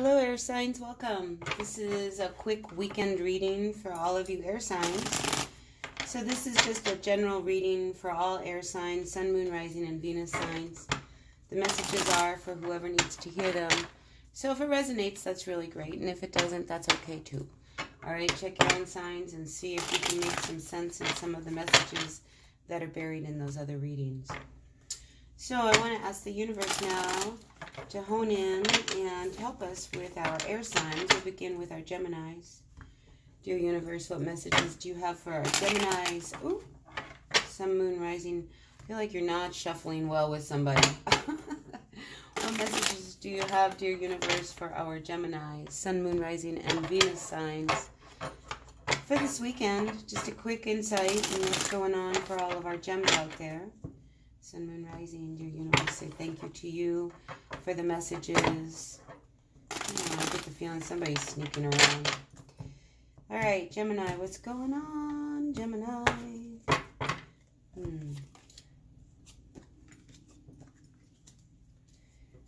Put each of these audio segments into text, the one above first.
Hello air signs, welcome. This is a quick weekend reading for all of you air signs. So this is just a general reading for all air signs, sun, moon, rising, and Venus signs. The messages are for whoever needs to hear them. So if it resonates, that's really great. And if it doesn't, that's okay too. All right, check your own signs and see if you can make some sense in some of the messages that are buried in those other readings. So I want to ask the universe now to hone in and help us with our air signs. We'll begin with our Geminis. Dear universe, what messages do you have for our Geminis? Ooh, sun, moon, rising. I feel like you're not shuffling well with somebody. What messages do you have, dear universe, for our Geminis, sun, moon, rising, and Venus signs for this weekend? Just a quick insight into what's going on for all of our gems out there. Sun, moon, rising, dear universe, say thank you to you for the messages. Oh, I get the feeling somebody's sneaking around. All right, Gemini, what's going on, Gemini?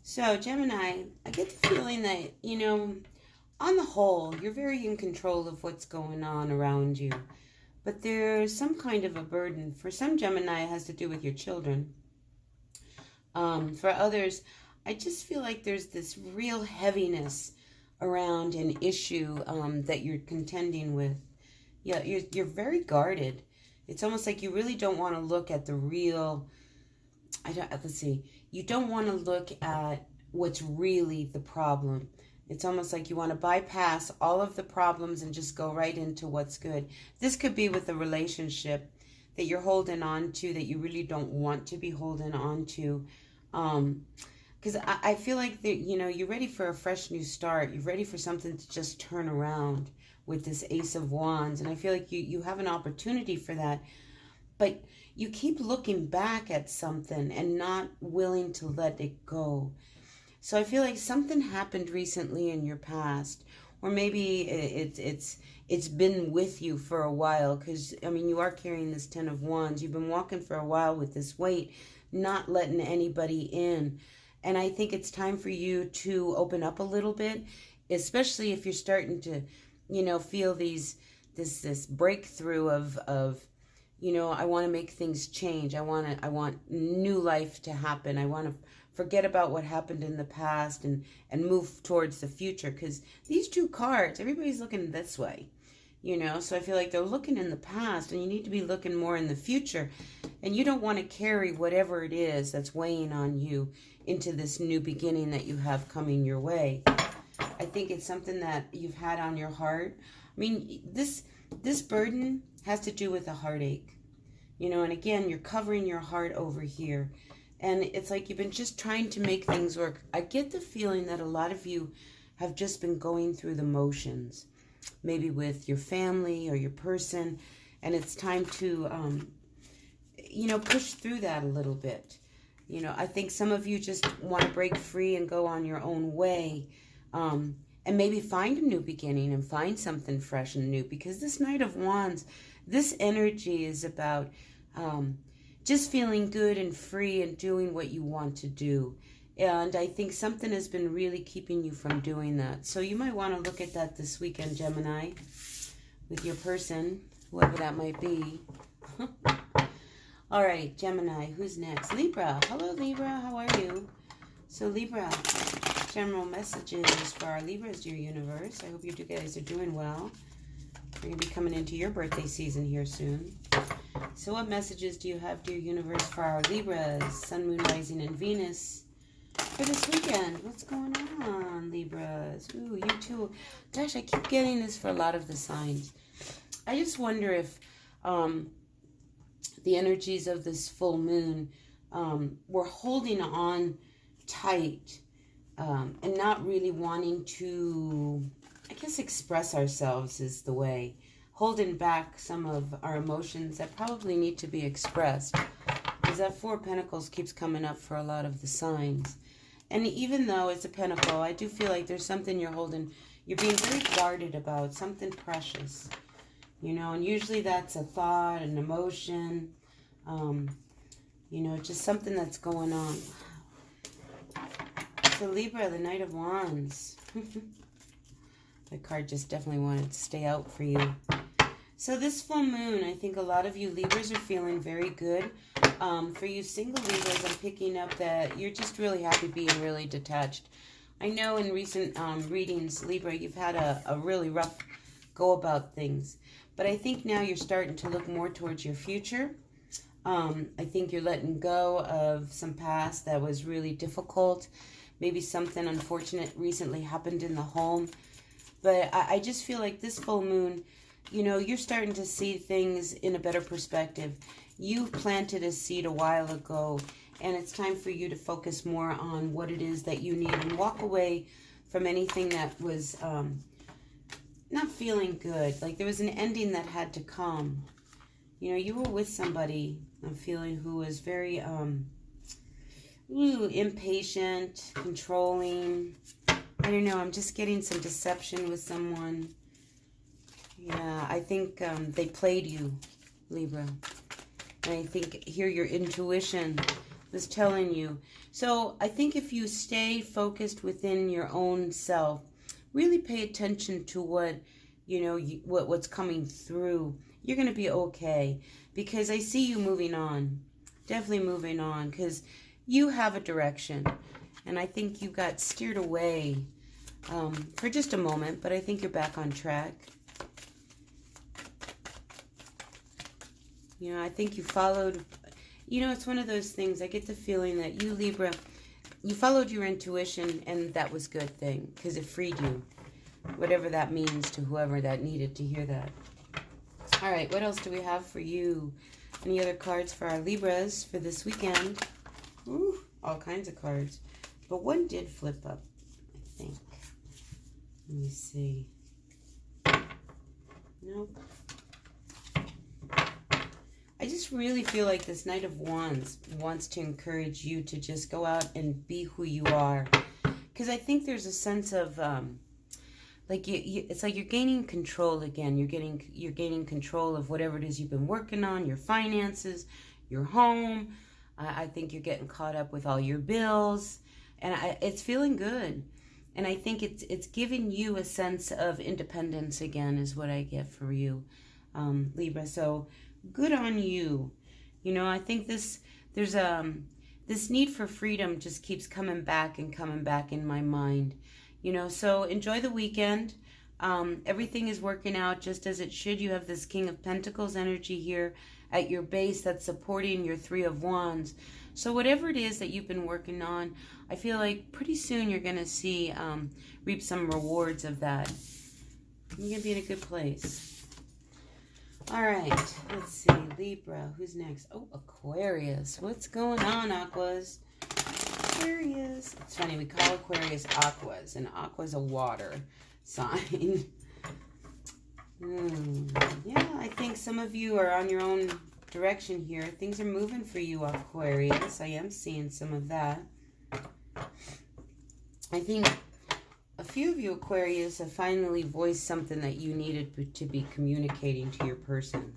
So, Gemini, I get the feeling that, on the whole, you're very in control of what's going on around you. But there's some kind of a burden. For some Gemini, it has to do with your children. For others, I just feel like there's this real heaviness around an issue that you're contending with. Yeah, you're very guarded. It's almost like you really don't want to look at the real... You don't want to look at what's really the problem. It's almost like you want to bypass all of the problems and just go right into what's good. This could be with a relationship that you're holding on to that you really don't want to be holding on to. Because I feel like that, you're ready for a fresh new start. You're ready for something to just turn around with this Ace of Wands. And I feel like you have an opportunity for that. But you keep looking back at something and not willing to let it go. So I feel like something happened recently in your past, or maybe it's been with you for a while, because, you are carrying this 10 of Wands. You've been walking for a while with this weight, not letting anybody in. And I think it's time for you to open up a little bit, especially if you're starting to, feel this breakthrough of I want to make things change. I want new life to happen. I want to forget about what happened in the past and move towards the future. Because these two cards, everybody's looking this way, So I feel like they're looking in the past, and you need to be looking more in the future. And you don't want to carry whatever it is that's weighing on you into this new beginning that you have coming your way. I think it's something that you've had on your heart. This burden has to do with a heartache, and again, you're covering your heart over here. And it's like you've been just trying to make things work. I get the feeling that a lot of you have just been going through the motions, maybe with your family or your person, and it's time to, push through that a little bit. I think some of you just want to break free and go on your own way, and maybe find a new beginning and find something fresh and new, because this Knight of Wands, this energy is about just feeling good and free and doing what you want to do. And I think something has been really keeping you from doing that. So you might want to look at that this weekend, Gemini, with your person, whoever that might be. All right, Gemini, who's next? Libra. Hello, Libra. How are you? So, Libra, general messages for our Libras, dear universe. I hope you guys are doing well. We're going to be coming into your birthday season here soon. So what messages do you have, dear universe, for our Libras, sun, moon, rising, and Venus for this weekend? What's going on, Libras? Ooh, you too. Gosh, I keep getting this for a lot of the signs. I just wonder if the energies of this full moon were holding on tight and not really wanting to, I guess, express ourselves is the way. Holding back some of our emotions that probably need to be expressed. Because that Four of Pentacles keeps coming up for a lot of the signs. And even though it's a pentacle, I do feel like there's something you're holding. You're being very guarded about, something precious. And usually that's a thought, an emotion. Just something that's going on. So Libra, the Knight of Wands. The card just definitely wanted to stay out for you. So this full moon, I think a lot of you Libras are feeling very good. For you single Libras, I'm picking up that you're just really happy being really detached. I know in recent readings, Libra, you've had a really rough go about things. But I think now you're starting to look more towards your future. I think you're letting go of some past that was really difficult. Maybe something unfortunate recently happened in the home. But I just feel like this full moon, you know, you're starting to see things in a better perspective. You planted a seed a while ago, and it's time for you to focus more on what it is that you need and walk away from anything that was not feeling good. Like there was an ending that had to come. You know, you were with somebody, I'm feeling, who was very impatient, controlling. I don't know, I'm just getting some deception with someone. Yeah, I think they played you, Libra. And I think here your intuition was telling you. So I think if you stay focused within your own self, really pay attention to what, you know, what's coming through, you're going to be okay. Because I see you moving on. Definitely moving on. Because you have a direction. And I think you got steered away for just a moment. But I think you're back on track. You know, I think you followed, you know, it's one of those things. I get the feeling that you, Libra, you followed your intuition, and that was a good thing because it freed you. Whatever that means to whoever that needed to hear that. All right, what else do we have for you? Any other cards for our Libras for this weekend? Ooh, all kinds of cards. But one did flip up, I think. Let me see. Nope. I just really feel like this Knight of Wands wants to encourage you to just go out and be who you are. Because I think there's a sense of, like, it's like you're gaining control again. You're gaining control of whatever it is you've been working on, your finances, your home. I think you're getting caught up with all your bills. And it's feeling good. And I think it's giving you a sense of independence again is what I get for you, Libra. So good on you. You know, I think this need for freedom just keeps coming back in my mind. You know, so enjoy the weekend. Everything is working out just as it should. You have this King of Pentacles energy here at your base that's supporting your Three of Wands. So whatever it is that you've been working on, I feel like pretty soon you're going to see, reap some rewards of that. You're going to be in a good place. All right, let's see. Libra, who's next? Oh, Aquarius. What's going on, Aquas? Aquarius. It's funny, we call Aquarius Aquas, and Aqua's a water sign. Yeah, I think some of you are on your own direction here. Things are moving for you, Aquarius. I am seeing some of that. I think a few of you Aquarius have finally voiced something that you needed to be communicating to your person.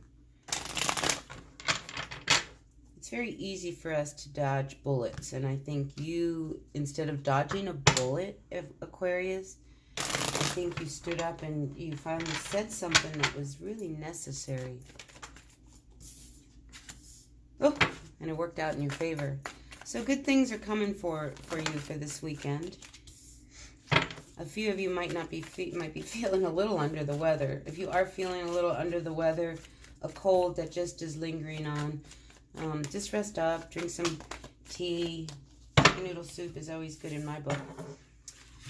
It's very easy for us to dodge bullets, and I think you, instead of dodging a bullet, Aquarius, I think you stood up and you finally said something that was really necessary. Oh, and it worked out in your favor. So good things are coming for you for this weekend. A few of you might be feeling a little under the weather. If you are feeling a little under the weather, a cold that just is lingering on, just rest up, drink some tea. Noodle soup is always good in my book.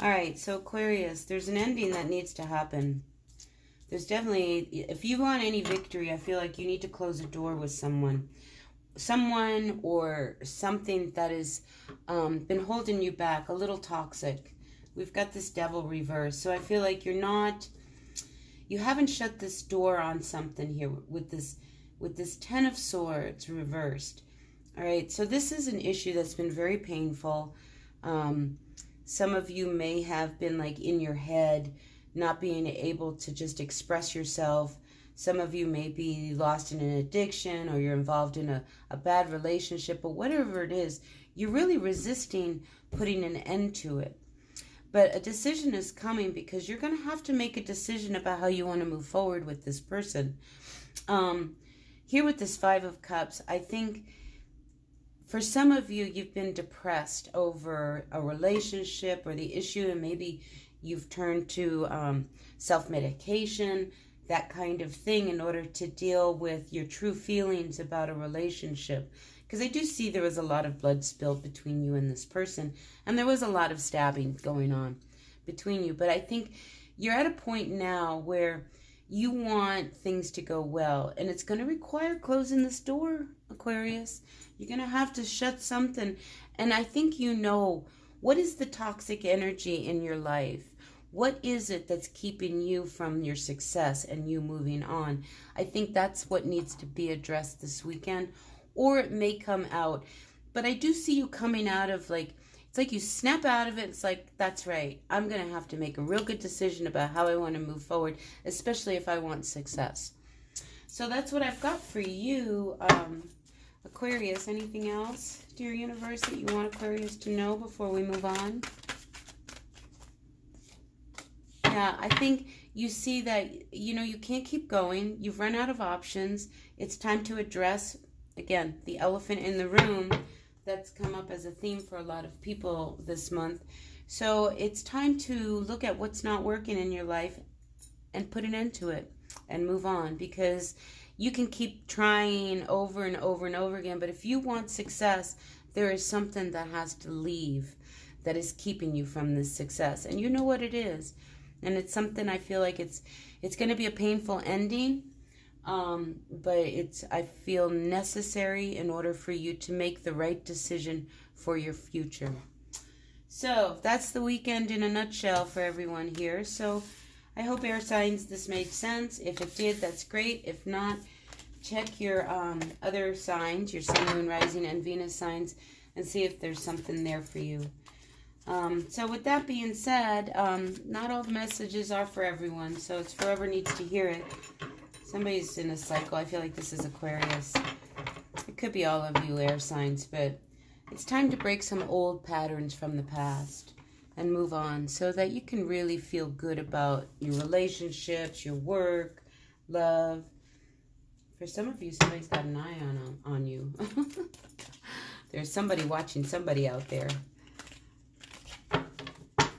All right, so Aquarius, there's an ending that needs to happen. There's definitely, if you want any victory, I feel like you need to close a door with someone or something that has been holding you back, a little toxic. We've got this Devil reverse. So I feel like you haven't shut this door on something here with this Ten of Swords reversed. All right, so this is an issue that's been very painful. Some of you may have been like in your head, not being able to just express yourself. Some of you may be lost in an addiction, or you're involved in a bad relationship, but whatever it is, you're really resisting putting an end to it. But a decision is coming because you're going to have to make a decision about how you want to move forward with this person. Here with this Five of Cups, I think for some of you, you've been depressed over a relationship or the issue, and maybe you've turned to self-medication, that kind of thing, in order to deal with your true feelings about a relationship. Because I do see there was a lot of blood spilled between you and this person, and there was a lot of stabbing going on between you. But I think you're at a point now where you want things to go well, and it's going to require closing this door, Aquarius. You're going to have to shut something. And I think you know, what is the toxic energy in your life? What is it that's keeping you from your success and you moving on? I think that's what needs to be addressed this weekend, or it may come out. But I do see you coming out of, like, it's like you snap out of it. It's like, that's right. I'm going to have to make a real good decision about how I want to move forward, especially if I want success. So that's what I've got for you, Aquarius. Anything else, dear universe, that you want Aquarius to know before we move on? Yeah, I think you see that, you can't keep going. You've run out of options. It's time to address, again, the elephant in the room that's come up as a theme for a lot of people this month. So it's time to look at what's not working in your life and put an end to it and move on, because you can keep trying over and over and over again. But if you want success, there is something that has to leave that is keeping you from this success. And you know what it is. And it's something, I feel like it's going to be a painful ending. But I feel necessary in order for you to make the right decision for your future. So that's the weekend in a nutshell for everyone here. So I hope, air signs, this made sense. If it did, that's great. If not, check your other signs, your Sun, Moon, Rising, and Venus signs, and see if there's something there for you. So with that being said, not all the messages are for everyone. So it's for whoever needs to hear it. Somebody's in a cycle. I feel like this is Aquarius. It could be all of you air signs, but it's time to break some old patterns from the past and move on so that you can really feel good about your relationships, your work, love. For some of you, somebody's got an eye on you. There's somebody watching somebody out there.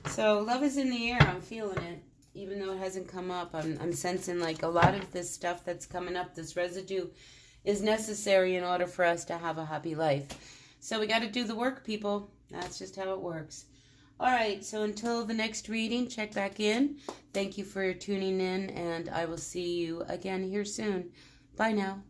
So love is in the air. I'm feeling it. Even though it hasn't come up, I'm sensing like a lot of this stuff that's coming up, this residue, is necessary in order for us to have a happy life. So we got to do the work, people. That's just how it works. All right, so until the next reading, check back in. Thank you for tuning in, and I will see you again here soon. Bye now.